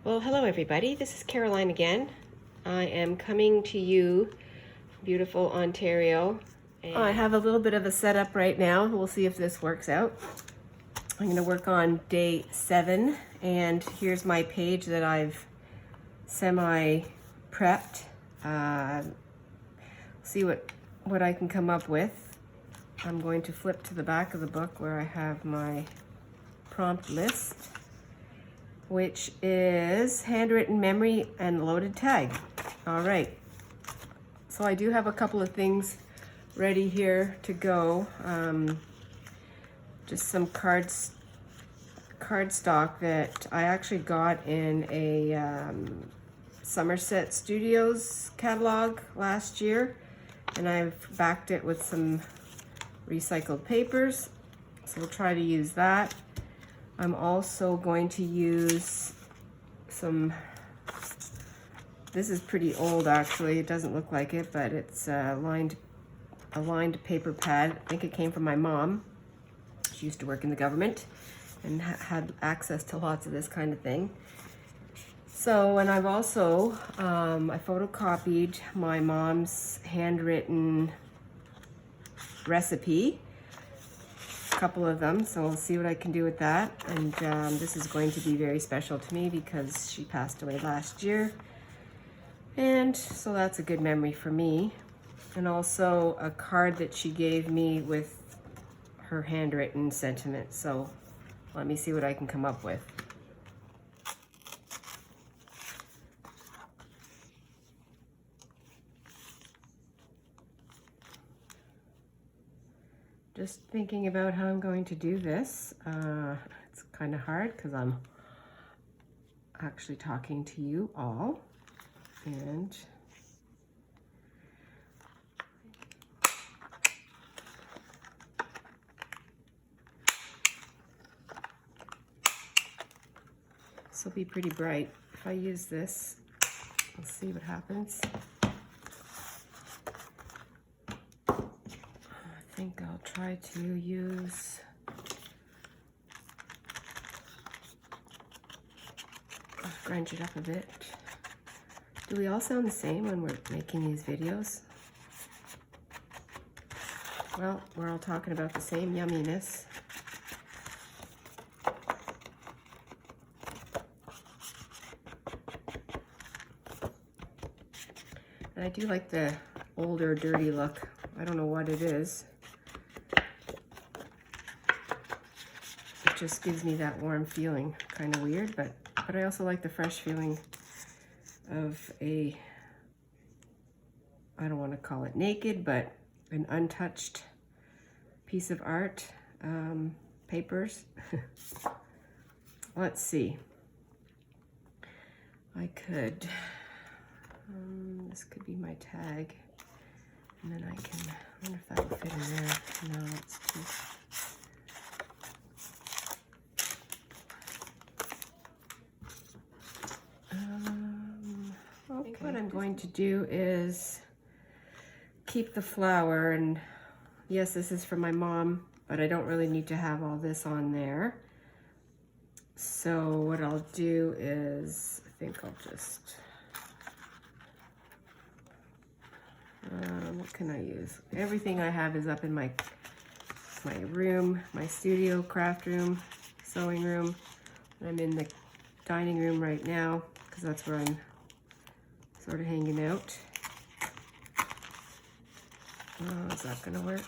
Well, hello everybody. This is Caroline again. I am coming to you from beautiful Ontario. I have a little bit of a setup right now. We'll see if this works out. I'm going to work on day 7, and here's my page that I've semi-prepped. See what I can come up with. I'm going to flip to the back of the book where I have my prompt list, which is handwritten memory and loaded tag. All right, so I do have a couple of things ready here to go. Just some cardstock that I actually got in a Somerset Studios catalog last year, and I've backed it with some recycled papers, so we'll try to use that. I'm also going to use some, this is pretty old actually, it doesn't look like it, but it's a lined paper pad. I think it came from my mom. She used to work in the government and had access to lots of this kind of thing. So, and I've also, I photocopied my mom's handwritten recipe, couple of them, so we'll see what I can do with that. And this is going to be very special to me because she passed away last year, and so that's a good memory for me. And also a card that she gave me with her handwritten sentiment. So let me see what I can come up with. Just thinking about how I'm going to do this. It's kind of hard because I'm actually talking to you all, and this will be pretty bright. If I use this, we'll see what happens. I think I'll try to use scrunch it up a bit. Do we all sound the same when we're making these videos? Well, we're all talking about the same yumminess. And I do like the older, dirty look. I don't know what it is. It just gives me that warm feeling. Kind of weird, but I also like the fresh feeling of a, I don't want to call it naked, but an untouched piece of art, papers. Let's see. I could, this could be my tag, and then I wonder if that will fit in there. No, it's too. I think what I'm going to do is keep the flower, and yes, this is from my mom, but I don't really need to have all this on there. So what I'll do is, I think I'll just, what can I use? Everything I have is up in my room, my studio, craft room, sewing room. I'm in the dining room right now because that's where I'm sort of hanging out. Is that gonna work?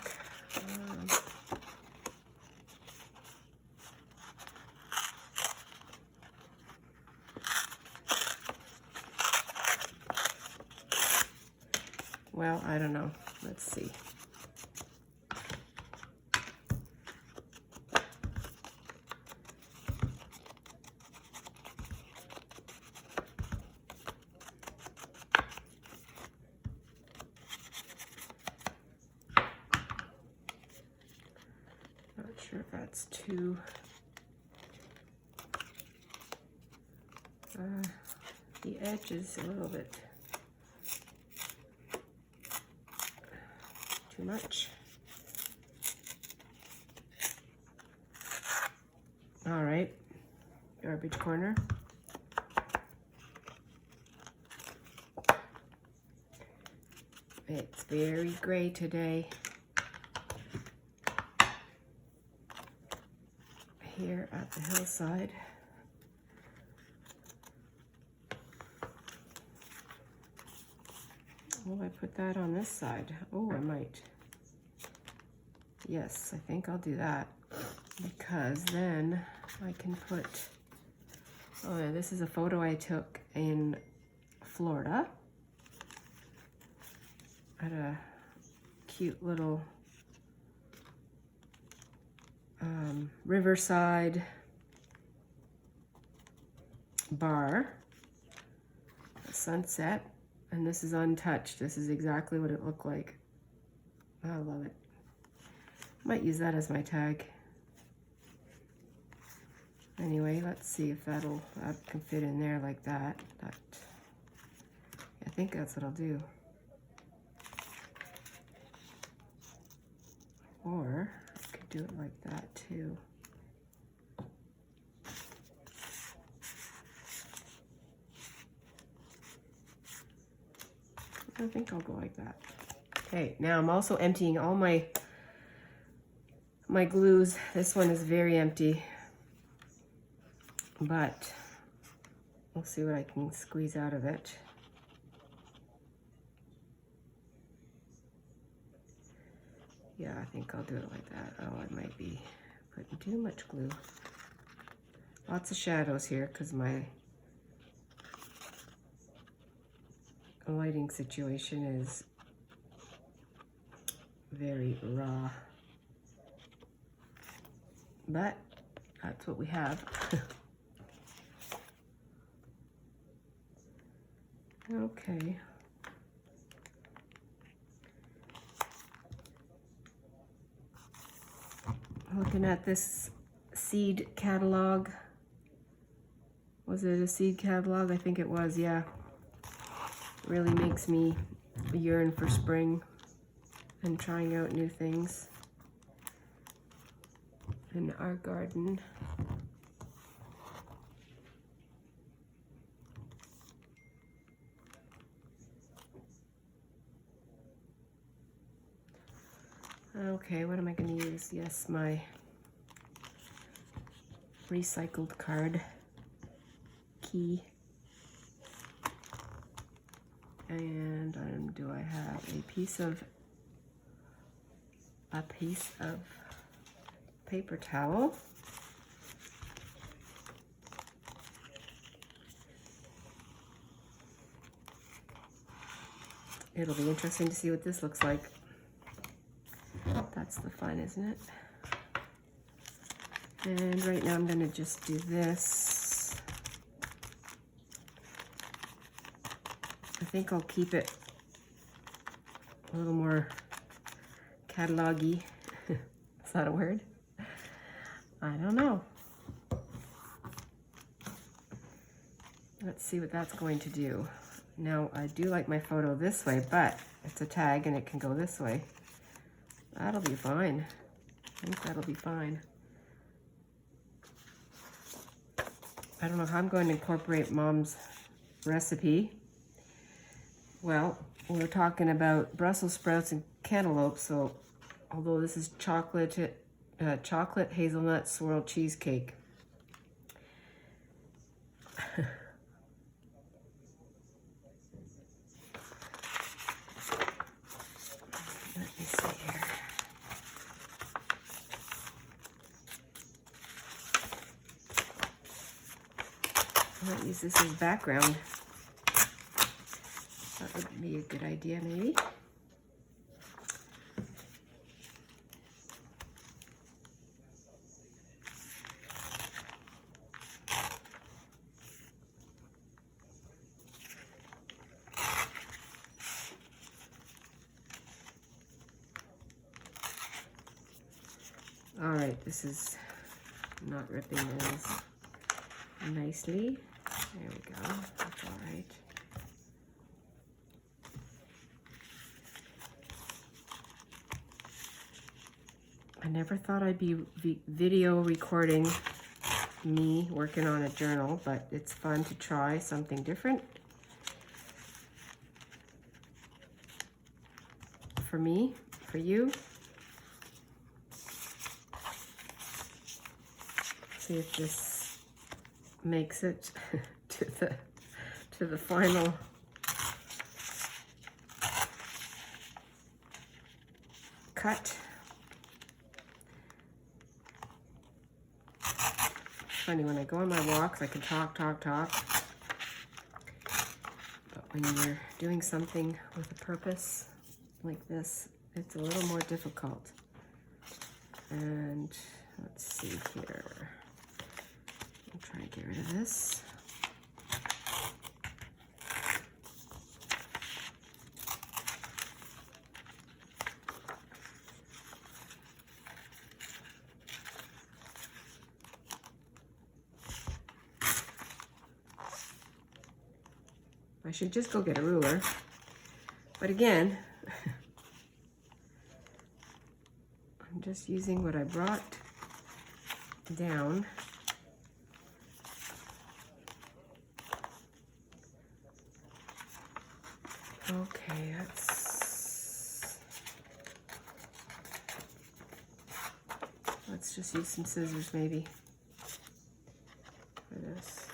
Well, I don't know. Let's see. Not sure if that's too. The edge is a little bit too much. All right, garbage corner. It's very gray today. Here at the hillside. Will I put that on this side? Oh, I might. Yes, I think I'll do that because then I can put, oh yeah, this is a photo I took in Florida at a cute little riverside bar, a sunset, and this is untouched. This is exactly what it looked like. I love it. Might use that as my tag. Anyway, let's see if that can fit in there like that. I think that's what I'll do. Or I could do it like that too. I think I'll go like that. Okay, now I'm also emptying all my glues. This one is very empty, but we'll see what I can squeeze out of it. Yeah, I think I'll do it like that. Oh, I might be putting too much glue. Lots of shadows here because my lighting situation is very raw. But that's what we have. Okay. Looking at this seed catalog. Was it a seed catalog? I think it was, yeah. Really makes me yearn for spring and trying out new things in our garden. Okay, what am I going to use? Yes, my recycled card key. And do I have a piece of paper towel? It'll be interesting to see what this looks like. That's the fun, isn't it? And right now I'm going to just do this. I think I'll keep it a little more catalog-y. Is that a word? I don't know. Let's see what that's going to do. Now, I do like my photo this way, but it's a tag and it can go this way. That'll be fine. I think that'll be fine. I don't know how I'm going to incorporate Mom's recipe. Well, we're talking about Brussels sprouts and cantaloupe, so although this is chocolate hazelnut swirl cheesecake. Let me see here. I might use this as background. That would be a good idea, maybe. All right, this is not ripping as nicely. There we go. That's all right. I never thought I'd be video recording me working on a journal, but it's fun to try something different. for me, for you. See if this makes it to the final cut. Funny, when I go on my walks, I can talk. But when you're doing something with a purpose like this, it's a little more difficult. And let's see here. I'll try to get rid of this. I should just go get a ruler. But again, I'm just using what I brought down. Okay, let's just use some scissors maybe for this.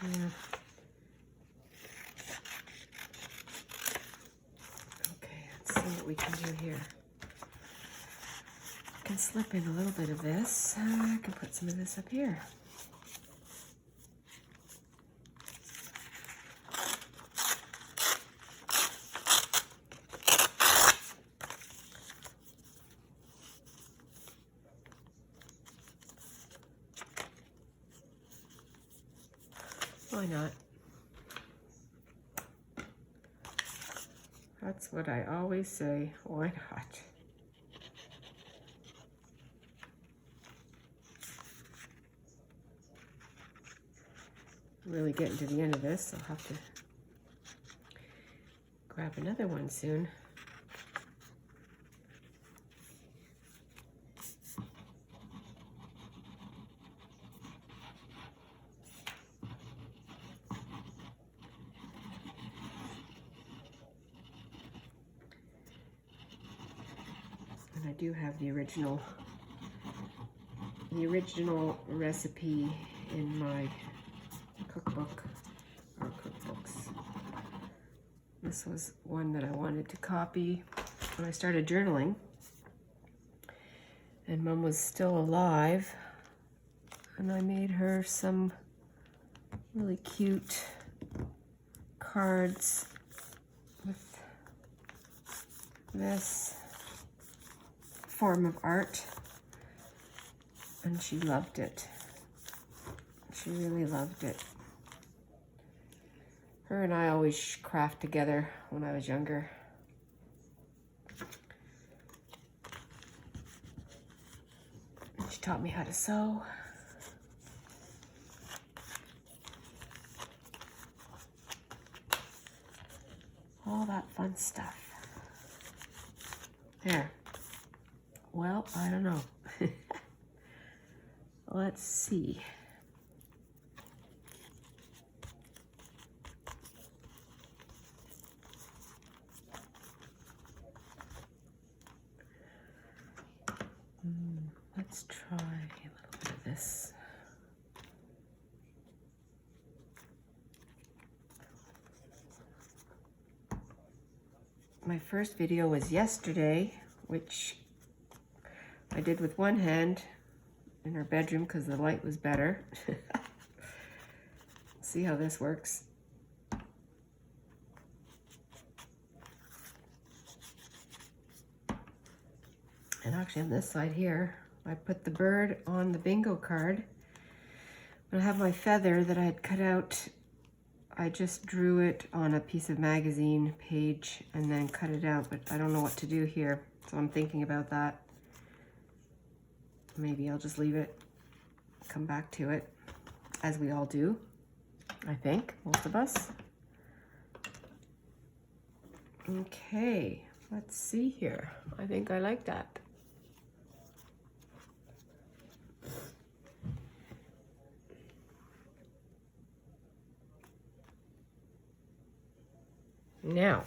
Yeah. Okay, let's see what we can do here. I can slip in a little bit of this. I can put some of this up here. Why not? That's what I always say. Why not? I'm really getting to the end of this. I'll have to grab another one soon. I do have the original recipe in my cookbook or cookbooks. This was one that I wanted to copy when I started journaling, and Mom was still alive, and I made her some really cute cards with this form of art, and she loved it. She really loved it. Her and I always craft together when I was younger. And she taught me how to sew. All that fun stuff. There. Well, I don't know. Let's see. Let's try a little bit of this. My first video was yesterday, which I did with one hand in her bedroom because the light was better. See how this works. And actually on this side here, I put the bird on the bingo card. I have my feather that I had cut out. I just drew it on a piece of magazine page and then cut it out, but I don't know what to do here. So I'm thinking about that. Maybe I'll just leave it, come back to it, as we all do, I think, most of us. Okay, let's see here. I think I like that. Now,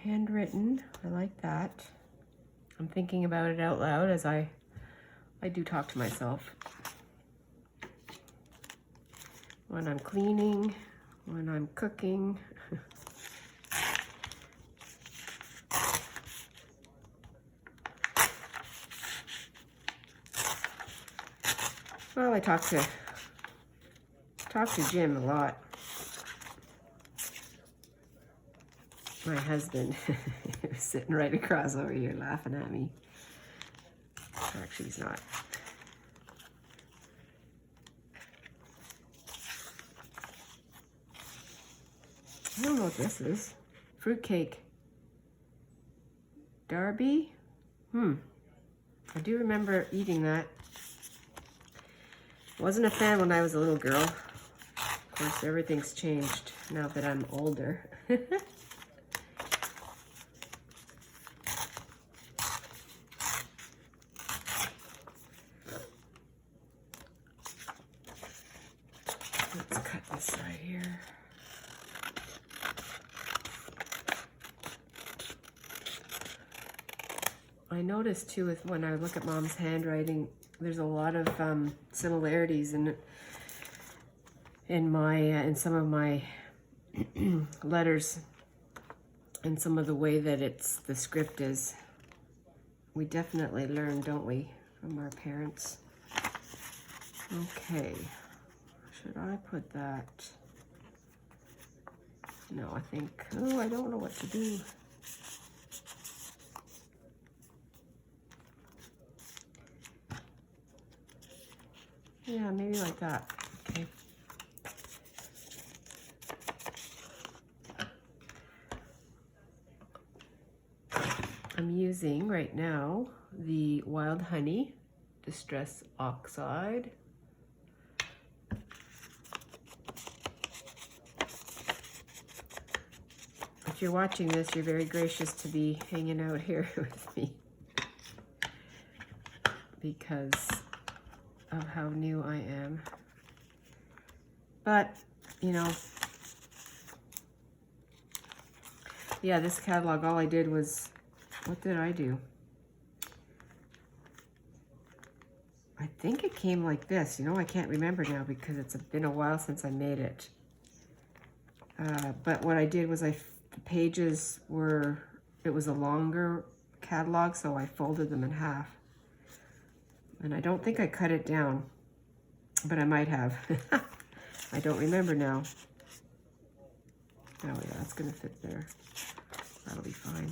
handwritten, I like that. I'm thinking about it out loud as I do talk to myself. When I'm cleaning, when I'm cooking. Well, I talk to Jim a lot. My husband is sitting right across over here laughing at me. Actually, he's not. I don't know what this is. Fruitcake. Darby? I do remember eating that. Wasn't a fan when I was a little girl. Of course, everything's changed now that I'm older. Let's cut this right here. I noticed too with when I look at Mom's handwriting, there's a lot of similarities in some of my letters and some of the way that the script is. We definitely learn, don't we, from our parents? Okay, should I put that? No, I think, oh, I don't know what to do. Yeah, maybe like that. Okay. I'm using right now the Wild Honey Distress Oxide. If you're watching this, you're very gracious to be hanging out here with me because of how new I am. But, you know, yeah, this catalog, all I did was, what did I do? I think it came like this. You know, I can't remember now because it's been a while since I made it. But what I did was the pages were, it was a longer catalog, so I folded them in half. And I don't think I cut it down, but I might have. I don't remember now. Oh yeah, that's gonna fit there. That'll be fine.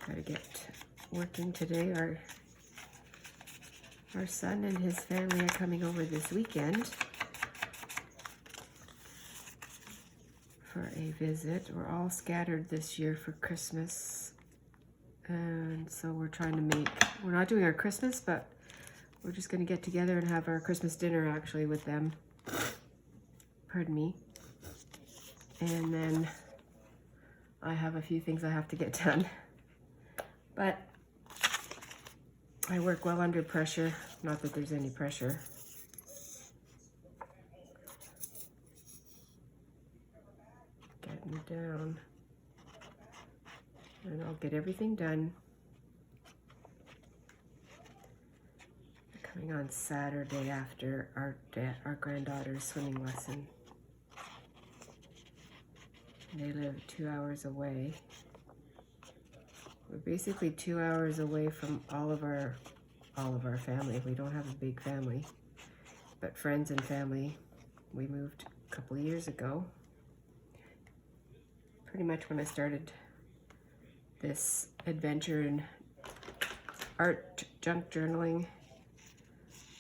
Gotta get working today. Our son and his family are coming over this weekend for a visit. We're all scattered this year for Christmas. And so we're trying to we're not doing our Christmas, but we're just gonna get together and have our Christmas dinner actually with them. Pardon me. And then I have a few things I have to get done. But I work well under pressure. Not that there's any pressure. Getting it down. And I'll get everything done. Coming on Saturday after our granddaughter's swimming lesson. They live 2 hours away. We're basically 2 hours away from all of our family. We don't have a big family, but friends and family. We moved a couple of years ago. Pretty much when I started this adventure in art, junk journaling,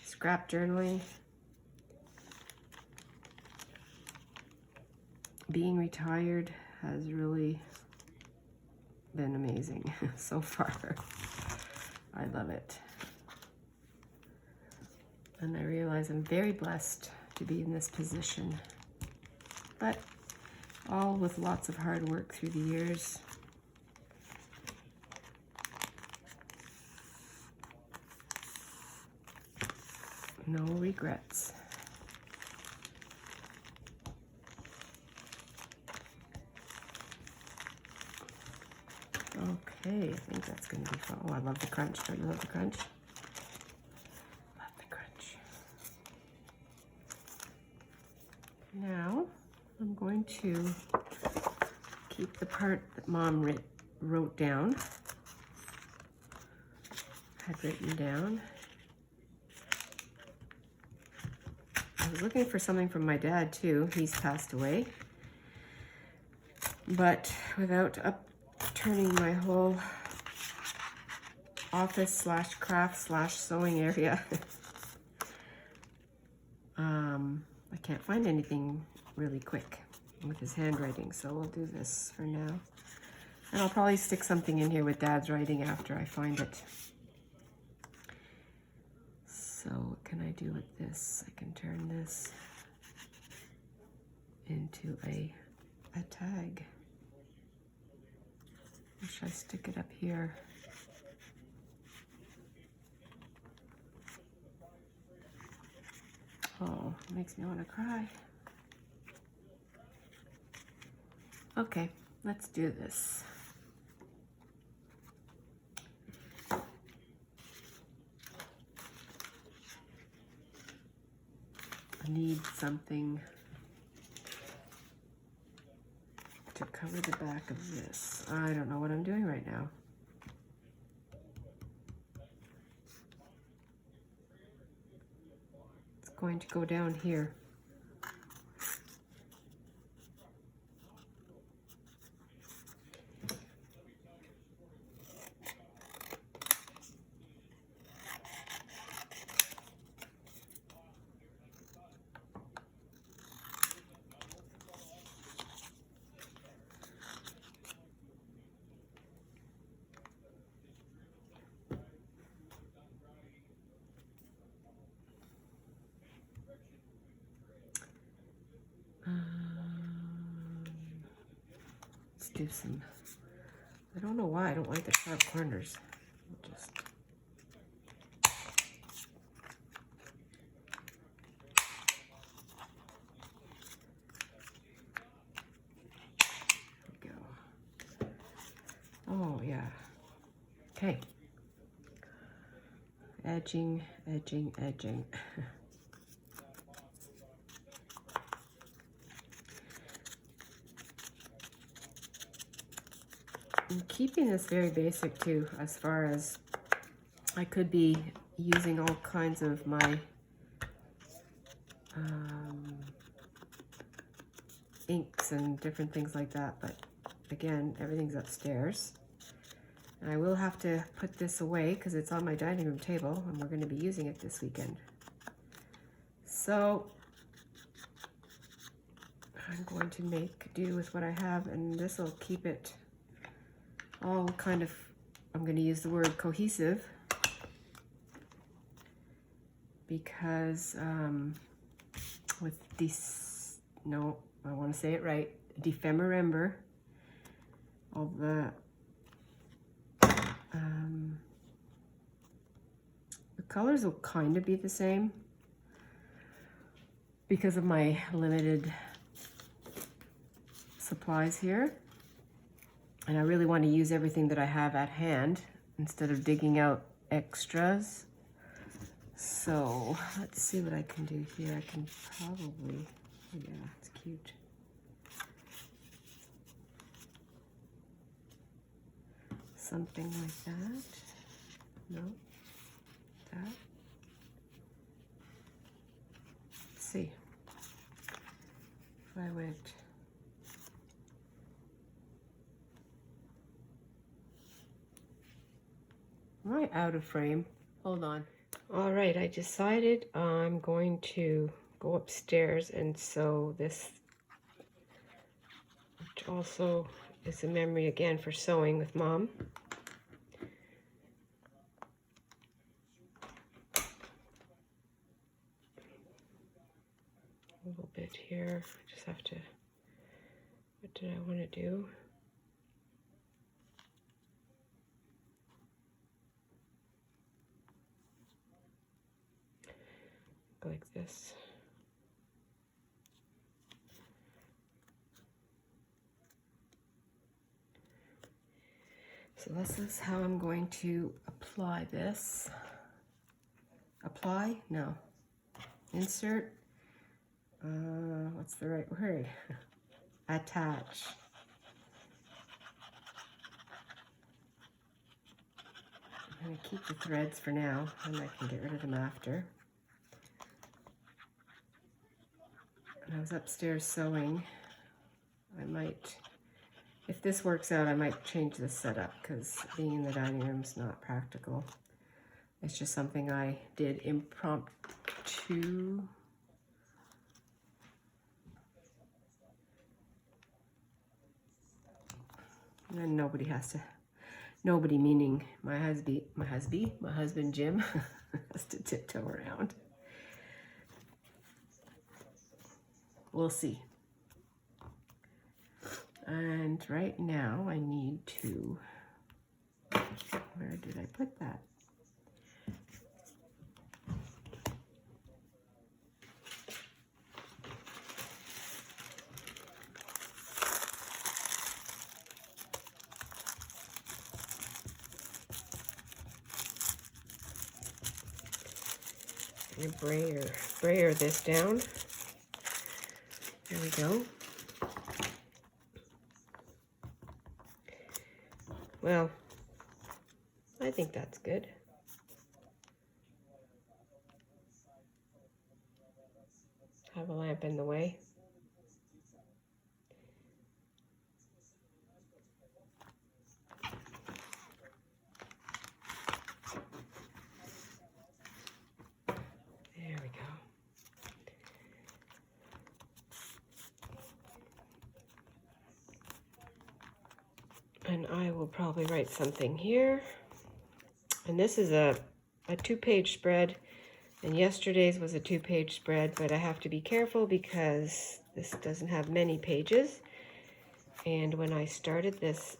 scrap journaling. Being retired has really been amazing so far. I love it. And I realize I'm very blessed to be in this position, but all with lots of hard work through the years. No regrets. Okay, I think that's going to be fun. Oh, I love the crunch. Don't you love the crunch? Love the crunch. Now, I'm going to keep the part that Mom wrote down. Had written down. I was looking for something from my dad too. He's passed away. But without upturning my whole office slash craft slash sewing area, I can't find anything really quick with his handwriting, so we'll do this for now. And I'll probably stick something in here with Dad's writing after I find it. So what can I do with this? I can turn this into a tag. Or should I stick it up here? Oh, it makes me want to cry. Okay, let's do this. I need something to cover the back of this. I don't know what I'm doing right now. It's going to go down here. Let's do some, I don't know why I don't like the sharp corners. Just there we go. Oh yeah. Okay. Edging, edging, edging. I'm keeping this very basic too, as far as I could be using all kinds of my inks and different things like that, but again, everything's upstairs. And I will have to put this away because it's on my dining room table and we're going to be using it this weekend. So I'm going to make do with what I have, and this will keep it all kind of, I'm going to use the word cohesive, because with this, no, I want to say it right, Defemmerember, all the colors will kind of be the same because of my limited supplies here. And I really want to use everything that I have at hand instead of digging out extras. So let's see what I can do here. I can probably, yeah, it's cute. Something like that. No, that. Let's see. If I went, am I out of frame? Hold on. All right, I decided I'm going to go upstairs and sew this, which also is a memory again for sewing with Mom. it here. I just have to, what did I want to do? Like this. So this is how I'm going to apply this. Apply? No. Insert. What's the right word? Attach. I'm going to keep the threads for now, and I can get rid of them after. When I was upstairs sewing, I might, if this works out, I might change this setup because being in the dining room is not practical. It's just something I did impromptu. And nobody has to, nobody meaning my husband Jim has to tiptoe around. We'll see. And right now I need to, where did I put that? And brayer this down. There we go. Well, I think that's good. Have a lamp in the way. There we go. And I will probably write something here. And this is a 2-page spread, and yesterday's was a 2-page spread, but I have to be careful because this doesn't have many pages. And when I started this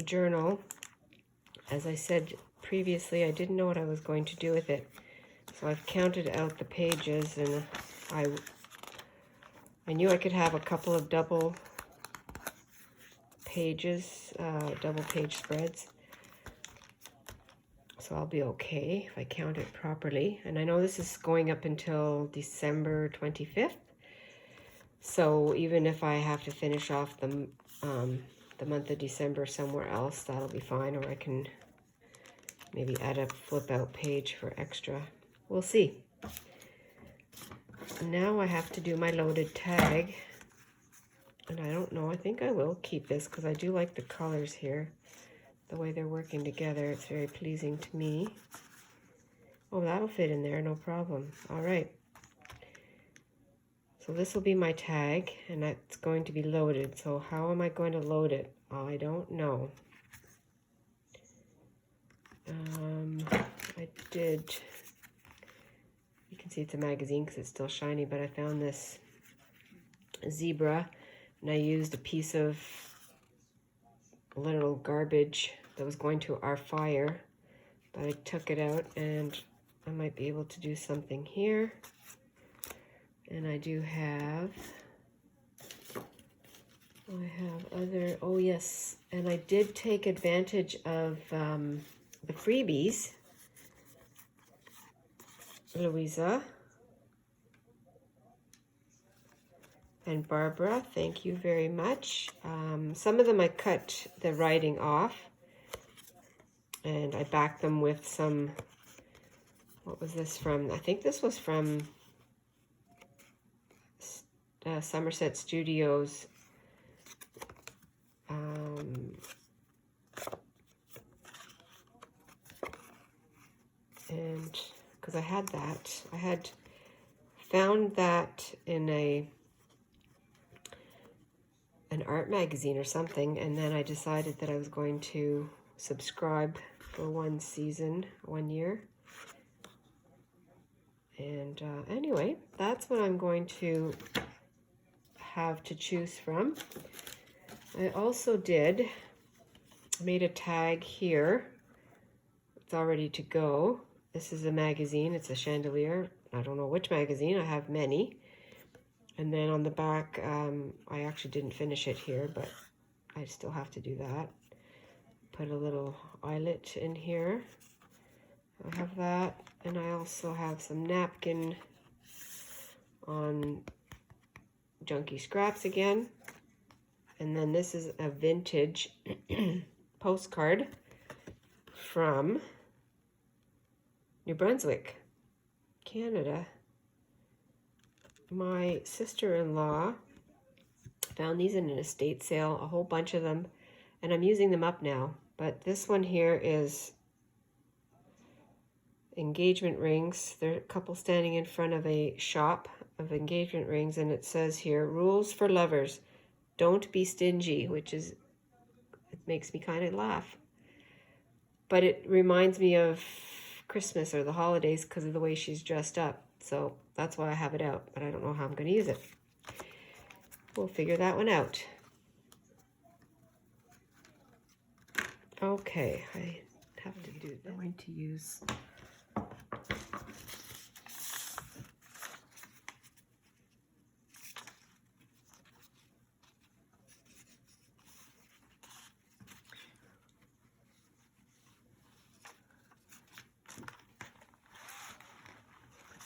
journal, as I said previously, I didn't know what I was going to do with it. So I've counted out the pages, and I knew I could have a couple of double pages, double page spreads. So I'll be okay if I count it properly. And I know this is going up until December 25th. So even if I have to finish off the month of December somewhere else, that'll be fine. Or I can maybe add a flip out page for extra. We'll see. Now I have to do my loaded tag. And I don't know, I think I will keep this because I do like the colors here. The way they're working together, it's very pleasing to me. Oh, that'll fit in there, no problem. All right. So this will be my tag, and that's going to be loaded. So how am I going to load it? I don't know. I did, you can see it's a magazine because it's still shiny, but I found this zebra, and I used a piece of little garbage that was going to our fire, but I took it out, and I might be able to do something here. And I do have, other, oh yes, and I did take advantage of the freebies. Louisa and Barbara, thank you very much. Some of them I cut the writing off, and I backed them with some, what was this from? I think this was from Somerset Studios. And because I had that, I had found that in an art magazine or something, and then I decided that I was going to subscribe for 1 season, 1 year. And anyway, that's what I'm going to have to choose from. I also made a tag here. It's all ready to go. This is a magazine. It's a chandelier. I don't know which magazine. I have many. And then on the back, I actually didn't finish it here, but I still have to do that. Put a little eyelet in here. I have that. And I also have some napkin on Junky Scraps again. And then this is a vintage postcard from New Brunswick, Canada. My sister-in-law found these in an estate sale, a whole bunch of them, and I'm using them up now. But this one here is engagement rings. There are a couple standing in front of a shop of engagement rings, and it says here, rules for lovers, don't be stingy, which is, it makes me kind of laugh. But it reminds me of Christmas or the holidays because of the way she's dressed up. So that's why I have it out, but I don't know how I'm going to use it. We'll figure that one out. Okay, I have to do that. I'm going to use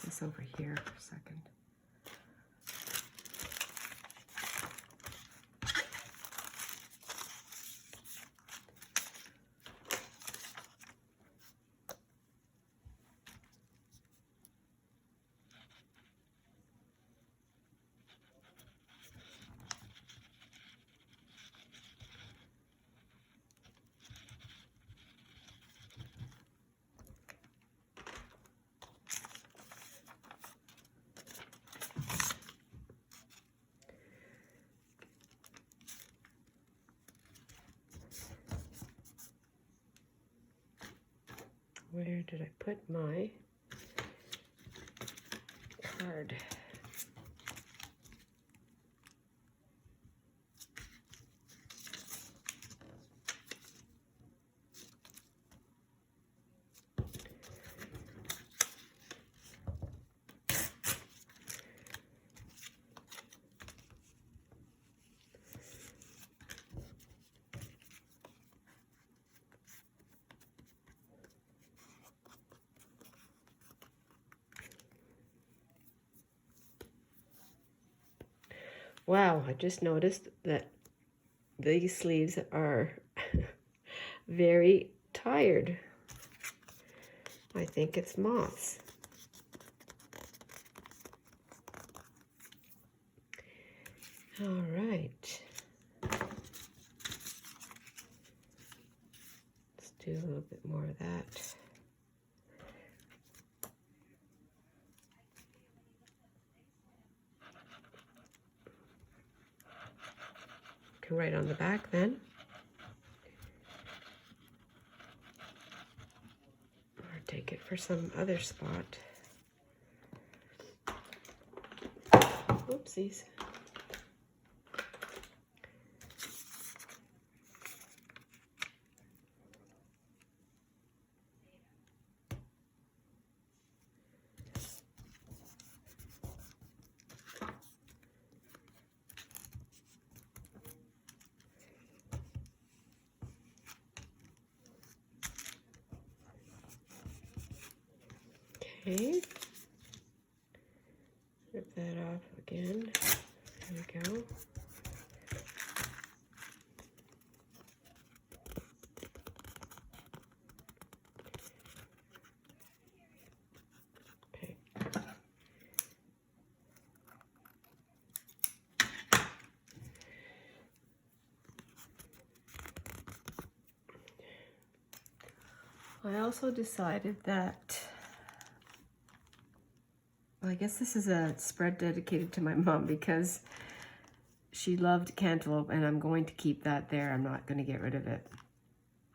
this over here for a second. Where did I put my card? Wow, I just noticed that these sleeves are very tired. I think it's moths. All right. Let's do a little bit more of that. Can write on the back then. Or take it for some other spot. Oopsies. Okay, rip that off again. There we go. Okay. I also decided that, well, I guess this is a spread dedicated to my mom because she loved cantaloupe, and I'm going to keep that there. I'm not going to get rid of it.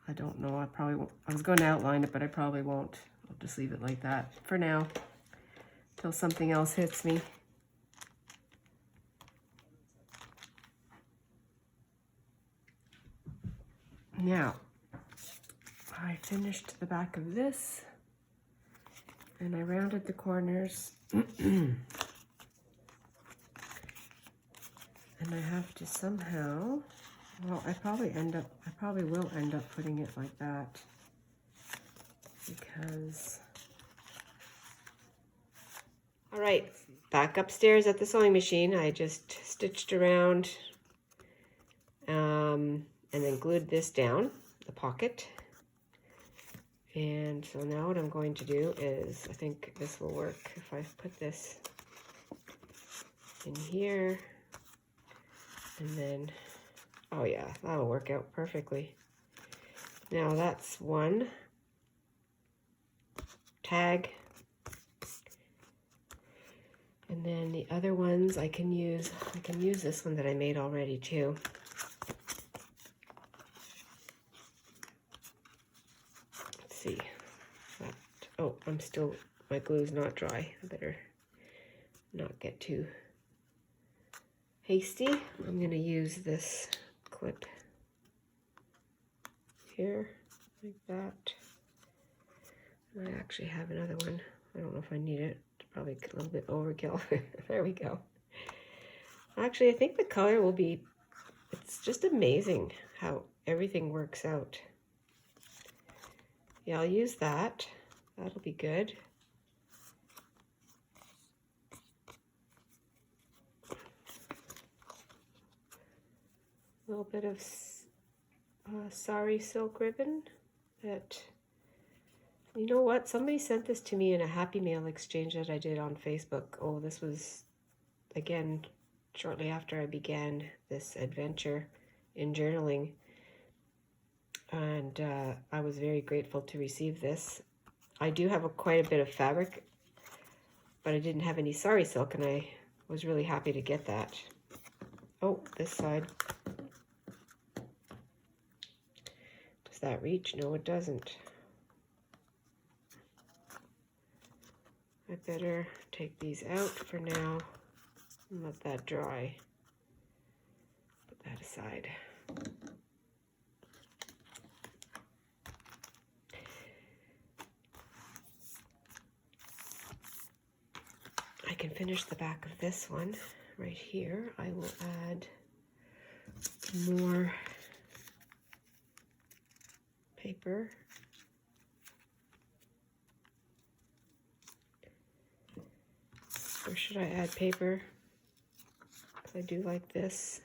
I don't know. I probably won't. I was going to outline it, but I probably won't. I'll just leave it like that for now till something else hits me. Now, I finished the back of this, and I rounded the corners. And I have to somehow, well, I probably will end up putting it like that, because, all right, back upstairs at the sewing machine. I just stitched around and then glued this down, the pocket. And so now what I'm going to do is, I think this will work if I put this in here, and then, oh yeah, that'll work out perfectly. Now that's one tag, and then the other ones I can use this one that I made already too. Let's see. Oh, my glue's not dry. I better not get too hasty. I'm gonna use this clip here, like that. And I actually have another one. I don't know if I need it. It's probably a little bit overkill. There we go. Actually, I think the color will be, it's just amazing how everything works out. Yeah, I'll use that. That'll be good. A little bit of sari silk ribbon that, you know what, somebody sent this to me in a Happy Mail exchange that I did on Facebook. Oh, this was, again, shortly after I began this adventure in journaling. And I was very grateful to receive this. I do have quite a bit of fabric, but I didn't have any sari silk, and I was really happy to get that. Oh, this side. Does that reach? No, it doesn't. I better take these out for now and let that dry. Put that aside. I can finish the back of this one right here. I will add more paper. Or should I add paper? Because I do like this.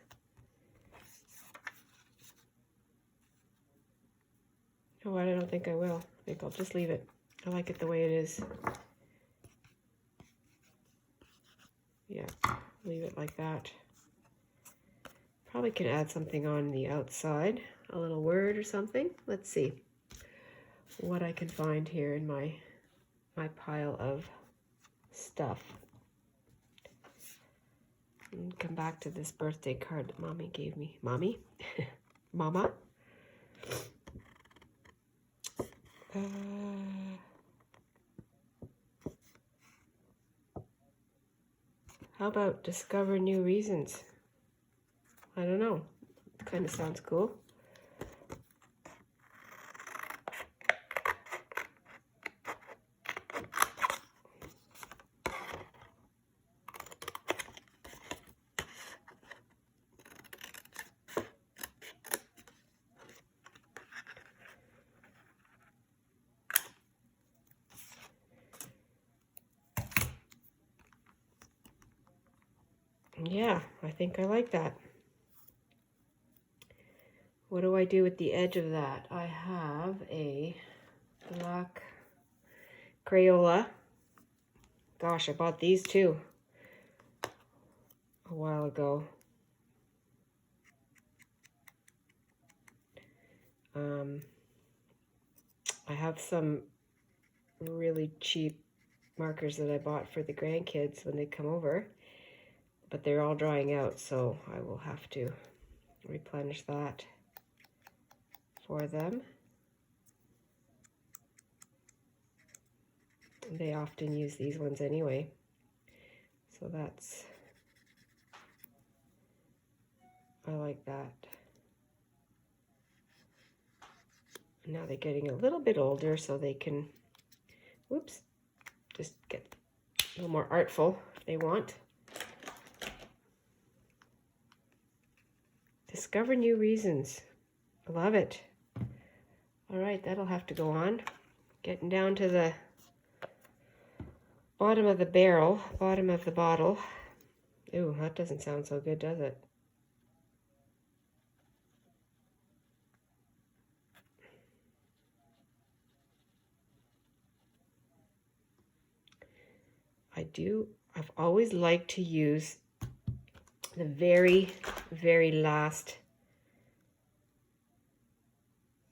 You know what? I don't think I will. I think I'll just leave it. I like it the way it is. Yeah, leave it like that. Probably can add something on the outside, a little word or something. Let's see what I can find here in my pile of stuff. And come back to this birthday card that Mommy gave me. Mommy? Mama? How about discover new reasons? I don't know. Kind of sounds cool. Yeah, I think I like that. What do I do with the edge of that? I have a black Crayola. Gosh, I bought these too a while ago. I have some really cheap markers that I bought for the grandkids when they come over, but they're all drying out, so I will have to replenish that for them. They often use these ones anyway, so that's, I like that. Now they're getting a little bit older, so they can, whoops, just get a little more artful if they want. Discover new reasons. I love it. All right, that'll have to go on. Getting down to the bottom of the barrel, bottom of the bottle. Ooh, that doesn't sound so good, does it? I've always liked to use the very, very last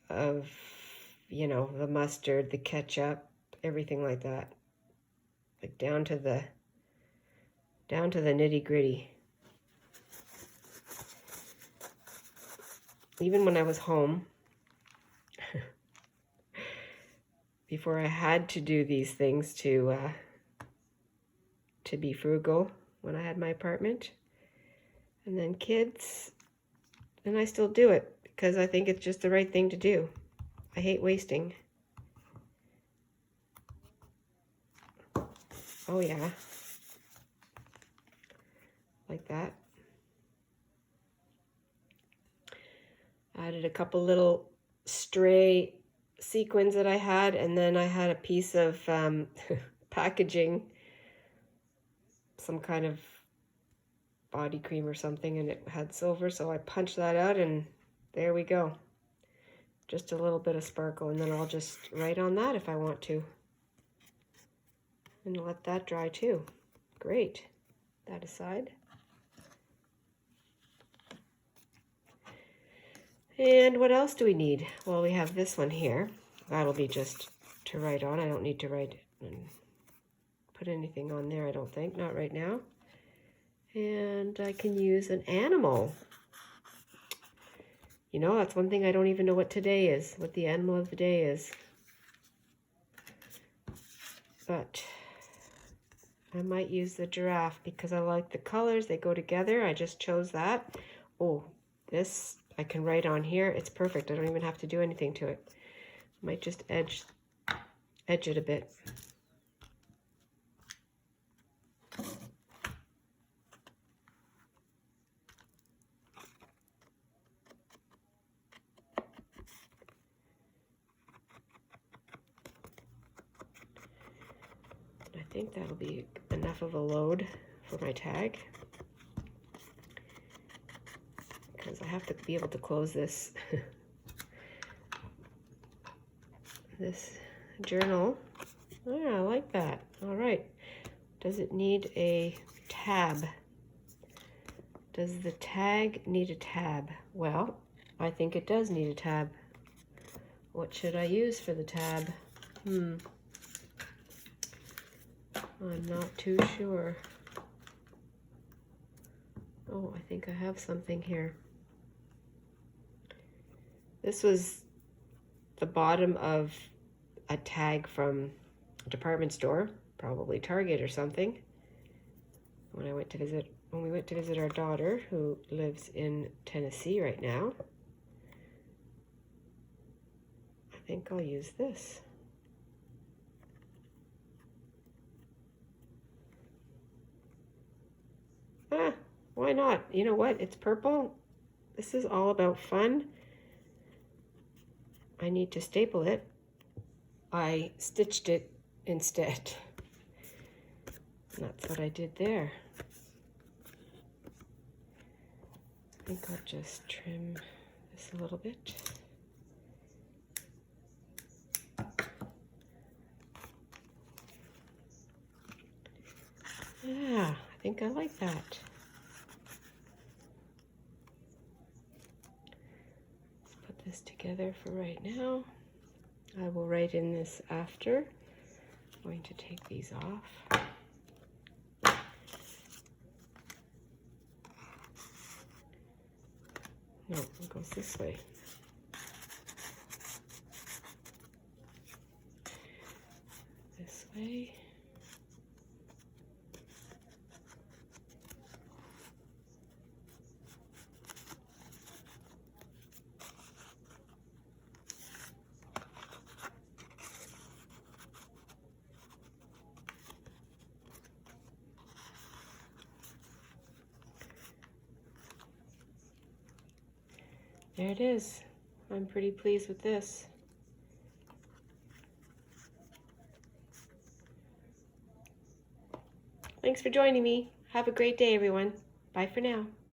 of, you know, the mustard, the ketchup, everything like that. Like down to the nitty-gritty. Even when I was home, before I had to do these things to be frugal when I had my apartment, and then kids, and I still do it because I think it's just the right thing to do. I hate wasting. Oh yeah, like that. Added a couple little stray sequins that I had, and then I had a piece of packaging, some kind of body cream or something, and it had silver, so I punched that out, and there we go. Just a little bit of sparkle, and then I'll just write on that if I want to. And let that dry too. Great. That aside. And what else do we need? Well, we have this one here. That'll be just to write on. I don't need to write and put anything on there, I don't think. Not right now. And I can use an animal. You know, that's one thing I don't even know what today is, what the animal of the day is. But I might use the giraffe because I like the colors. They go together. I just chose that. Oh, this I can write on here. It's perfect. I don't even have to do anything to it. Might just edge it a bit. I think that'll be enough of a load for my tag, because I have to be able to close this this journal. Oh, I like that. All right. Does it need a tab? Does the tag need a tab? Well, I think it does need a tab. What should I use for the tab? I'm not too sure. Oh, I think I have something here. This was the bottom of a tag from a department store, probably Target or something. When we went to visit our daughter, who lives in Tennessee right now. I think I'll use this. Why not? You know what? It's purple. This is all about fun. I need to staple it. I stitched it instead. And that's what I did there. I think I'll just trim this a little bit. Yeah, I think I like that. Let's put this together for right now. I will write in this after. I'm going to take these off. No, it goes this way. This way. there it is. I'm pretty pleased with this. Thanks for joining me. Have a great day, everyone. Bye for now.